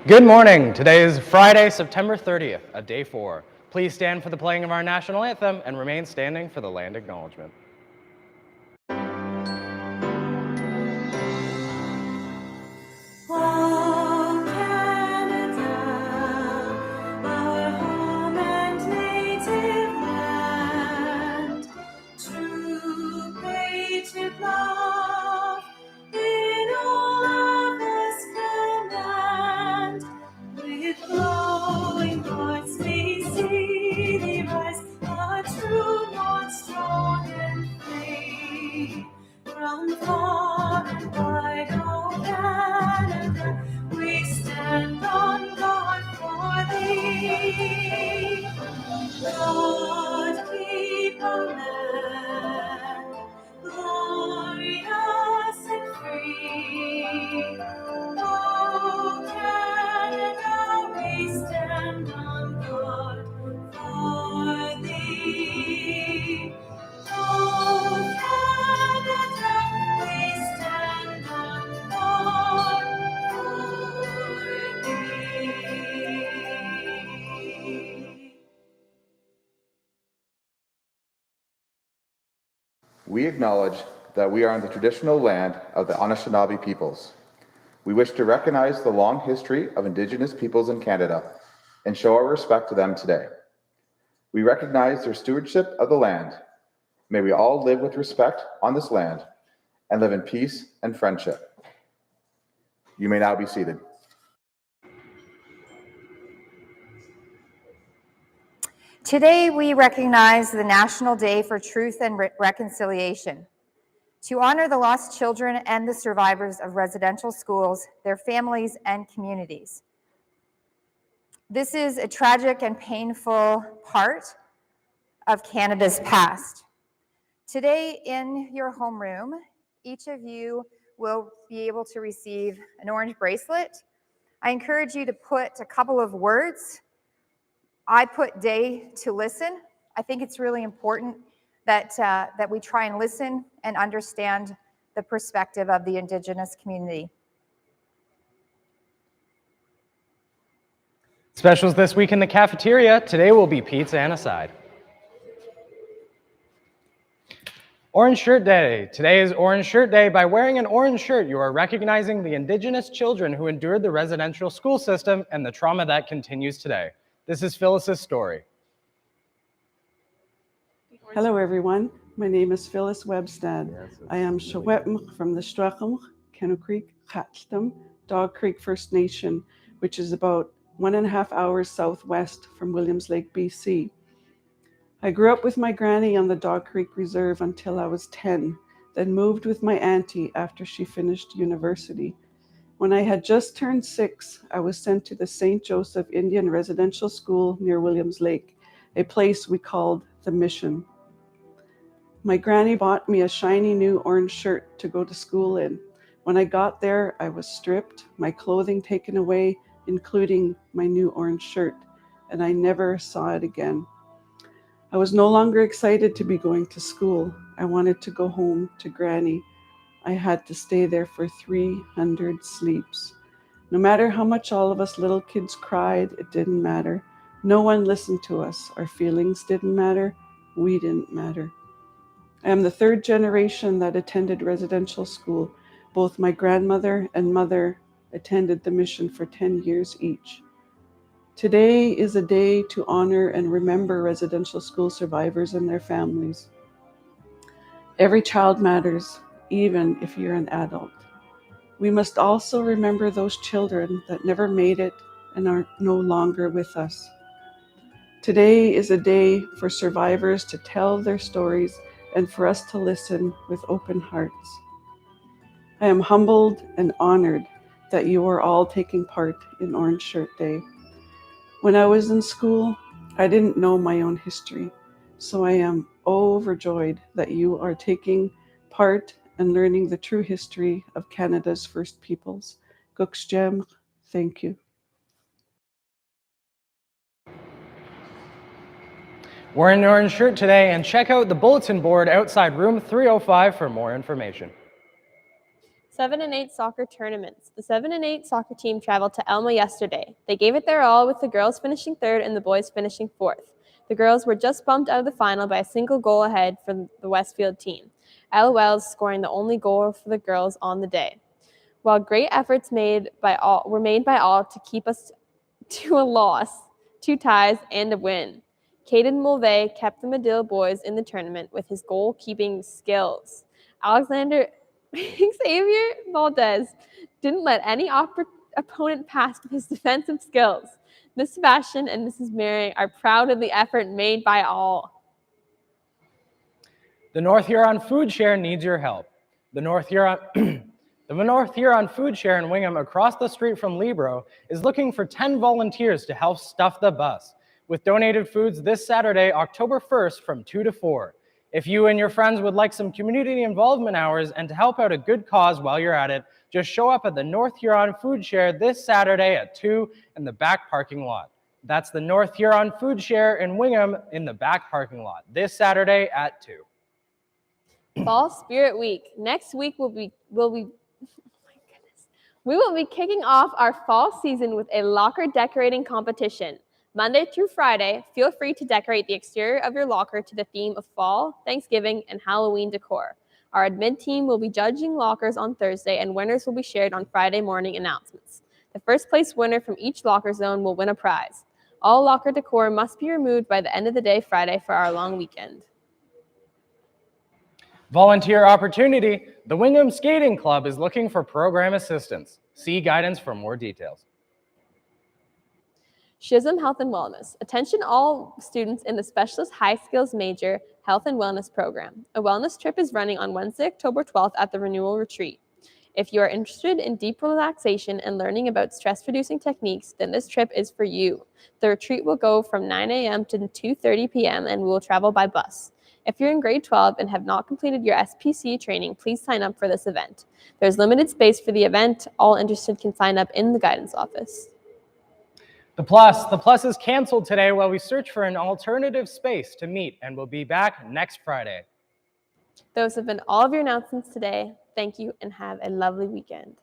Good morning. Today is Friday, September 30th, day 4. Please stand for the playing of our national anthem and remain standing for the land acknowledgement. From far and wide, oh Canada, we stand on guard for thee. God keep our land glorious and free. Oh Canada, we stand on guard for thee. Oh Canada, we stand on guard for thee. We acknowledge that we are on the traditional land of the Anishinaabe peoples. We wish to recognize the long history of Indigenous peoples in Canada and show our respect to them today. We recognize their stewardship of the land. May we all live with respect on this land and live in peace and friendship. You may now be seated. Today, we recognize the National Day for Truth and Reconciliation to honor the lost children and the survivors of residential schools, their families, and communities. This is a tragic and painful part of Canada's past. Today, in your homeroom, each of you will be able to receive an orange bracelet. I encourage you to put a couple of words. I put day to listen. I think it's really important that we try and listen and understand the perspective of the Indigenous community. Specials this week in the cafeteria. Today will be pizza and a side. Orange Shirt Day. Today is Orange Shirt Day. By wearing an orange shirt, you are recognizing the Indigenous children who endured the residential school system and the trauma that continues today. This is Phyllis's story. Hello, everyone. My name is Phyllis Webstad. I am Shawetm from the Strachem, Kenno Creek, Hatlem, Dog Creek First Nation, which is about 1.5 hours southwest from Williams Lake, BC. I grew up with my granny on the Dog Creek Reserve until I was 10, then moved with my auntie after she finished university. When I had just turned 6, I was sent to the St. Joseph Indian Residential School near Williams Lake, a place we called the Mission. My granny bought me a shiny new orange shirt to go to school in. When I got there, I was stripped, my clothing taken away, including my new orange shirt, and I never saw it again. I was no longer excited to be going to school. I wanted to go home to Granny. I had to stay there for 300 sleeps. No matter how much all of us little kids cried, it didn't matter. No one listened to us. Our feelings didn't matter. We didn't matter. I am the 3rd generation that attended residential school. Both my grandmother and mother attended the Mission for 10 years each. Today is a day to honor and remember residential school survivors and their families. Every child matters, even if you're an adult. We must also remember those children that never made it and are no longer with us. Today is a day for survivors to tell their stories and for us to listen with open hearts. I am humbled and honored that you are all taking part in Orange Shirt Day. When I was in school, I didn't know my own history, so I am overjoyed that you are taking part and learning the true history of Canada's First Peoples. Guksjem, thank you. We're in an orange shirt today, and check out the bulletin board outside room 305 for more information. 7 and 8 soccer tournaments. The 7 and 8 soccer team traveled to Elma yesterday. They gave it their all, with the girls finishing third and the boys finishing fourth. The girls were just bumped out of the final by a single goal ahead from the Westfield team, LOLs scoring the only goal for the girls on the day. While great efforts were made by all to keep us to a loss, 2 ties, and a win. Caden Mulvey kept the Medill boys in the tournament with his goalkeeping skills. Alexander Xavier Valdez didn't let any opponent pass with his defensive skills. Miss Sebastian and Mrs. Mary are proud of the effort made by all. The North Huron Food Share needs your help. The North Huron Food Share in Wingham, across the street from Libro, is looking for 10 volunteers to help stuff the bus with donated foods this Saturday, October 1st from 2 to 4. If you and your friends would like some community involvement hours and to help out a good cause while you're at it, just show up at the North Huron Food Share this Saturday at 2 in the back parking lot. That's the North Huron Food Share in Wingham in the back parking lot this Saturday at 2. Fall Spirit Week. Next week we will be kicking off our fall season with a locker decorating competition. Monday through Friday, feel free to decorate the exterior of your locker to the theme of fall, Thanksgiving, and Halloween decor. Our admin team will be judging lockers on Thursday, and winners will be shared on Friday morning announcements. The first place winner from each locker zone will win a prize. All locker decor must be removed by the end of the day Friday for our long weekend. Volunteer opportunity. The Wingham Skating Club is looking for program assistance. See guidance for more details. SHISM Health and Wellness. Attention all students in the Specialist High Skills Major Health and Wellness Program. A wellness trip is running on Wednesday, October 12th at the Renewal Retreat. If you are interested in deep relaxation and learning about stress-reducing techniques, then this trip is for you. The retreat will go from 9 a.m. to 2:30 p.m. and we will travel by bus. If you're in grade 12 and have not completed your SPC training, please sign up for this event. There's limited space for the event. All interested can sign up in the guidance office. The Plus is canceled today while we search for an alternative space to meet, and we'll be back next Friday. Those have been all of your announcements today. Thank you and have a lovely weekend.